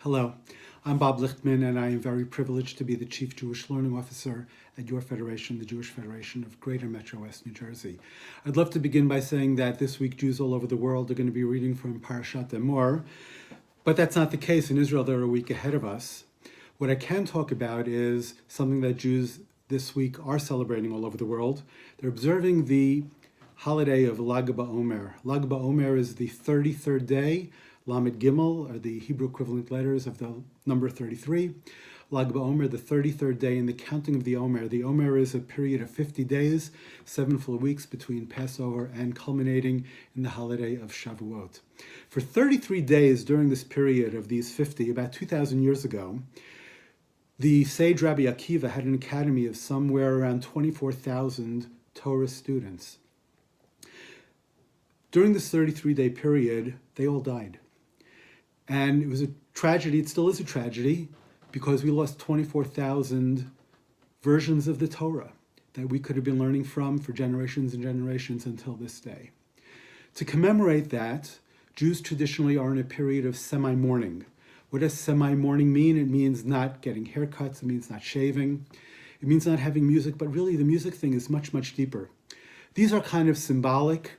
Hello, I'm Bob Lichtman, and I am very privileged to be the Chief Jewish Learning Officer at your federation, the Jewish Federation of Greater Metro West New Jersey. I'd love to begin by saying that this week Jews all over the world are going to be reading from Parashat Emor, but that's not the case. In Israel, they're a week ahead of us. What I can talk about is something that Jews this week are celebrating all over the world. They're observing the holiday of Lag BaOmer. Lag BaOmer is the 33rd day. Lamed Gimel are the Hebrew equivalent letters of the number 33. Lag BaOmer, the 33rd day in the counting of the Omer. The Omer is a period of 50 days, 7 full weeks between Passover and culminating in the holiday of Shavuot. For 33 days during this period of these 50, about 2,000 years ago, the sage Rabbi Akiva had an academy of somewhere around 24,000 Torah students. During this 33-day period, they all died. And it was a tragedy, it still is a tragedy, because we lost 24,000 versions of the Torah that we could have been learning from for generations and generations until this day. To commemorate that, Jews traditionally are in a period of semi-mourning. What does semi-mourning mean? It means not getting haircuts, it means not shaving, it means not having music, but really the music thing is much, much deeper. These are kind of symbolic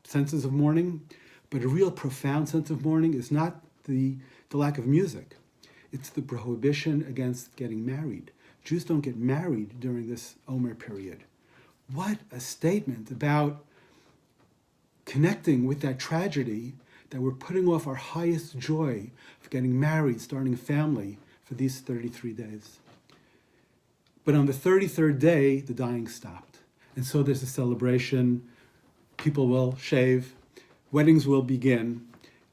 senses of mourning, but a real profound sense of mourning is not the lack of music. It's the prohibition against getting married. Jews don't get married during this Omer period. What a statement about connecting with that tragedy, that we're putting off our highest joy of getting married, starting a family for these 33 days. But on the 33rd day, the dying stopped. And so there's a celebration. People will shave, weddings will begin,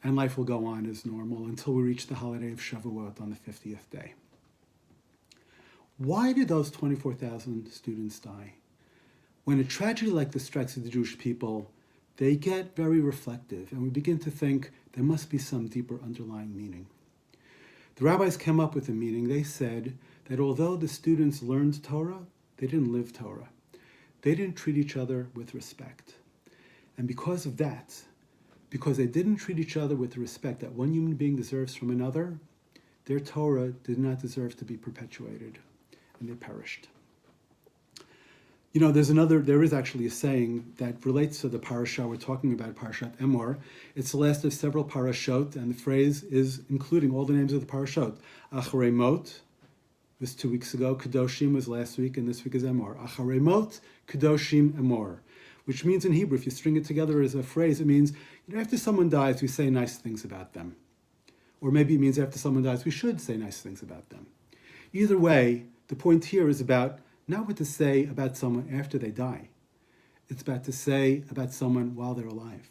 and life will go on as normal until we reach the holiday of Shavuot on the 50th day. Why did those 24,000 students die? When a tragedy like this strikes the Jewish people, they get very reflective, and we begin to think there must be some deeper underlying meaning. The rabbis came up with a meaning. They said that although the students learned Torah, they didn't live Torah. They didn't treat each other with respect. And because of that, because they didn't treat each other with the respect that one human being deserves from another, their Torah did not deserve to be perpetuated, and they perished. You know, there is actually a saying that relates to the parasha we're talking about, Parashat Emor. It's the last of several parashot, and the phrase is including all the names of the parashot. Acharei Mot was 2 weeks ago, Kedoshim was last week, and this week is Emor. Acharei Mot, Kedoshim, Emor. Which means in Hebrew, if you string it together as a phrase, it means, after someone dies, we say nice things about them. Or maybe it means after someone dies, we should say nice things about them. Either way, the point here is about not what to say about someone after they die. It's about to say about someone while they're alive.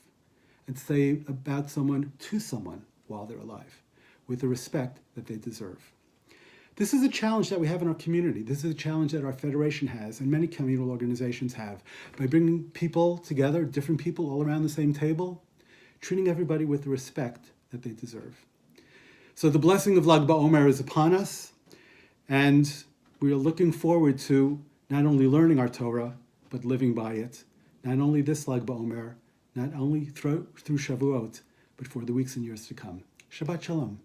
And say about someone to someone while they're alive, with the respect that they deserve. This is a challenge that we have in our community. This is a challenge that our federation has, and many communal organizations have, by bringing people together, different people all around the same table, treating everybody with the respect that they deserve. So the blessing of Lag BaOmer is upon us, and we are looking forward to not only learning our Torah, but living by it. Not only this Lag BaOmer, not only through Shavuot, but for the weeks and years to come. Shabbat Shalom.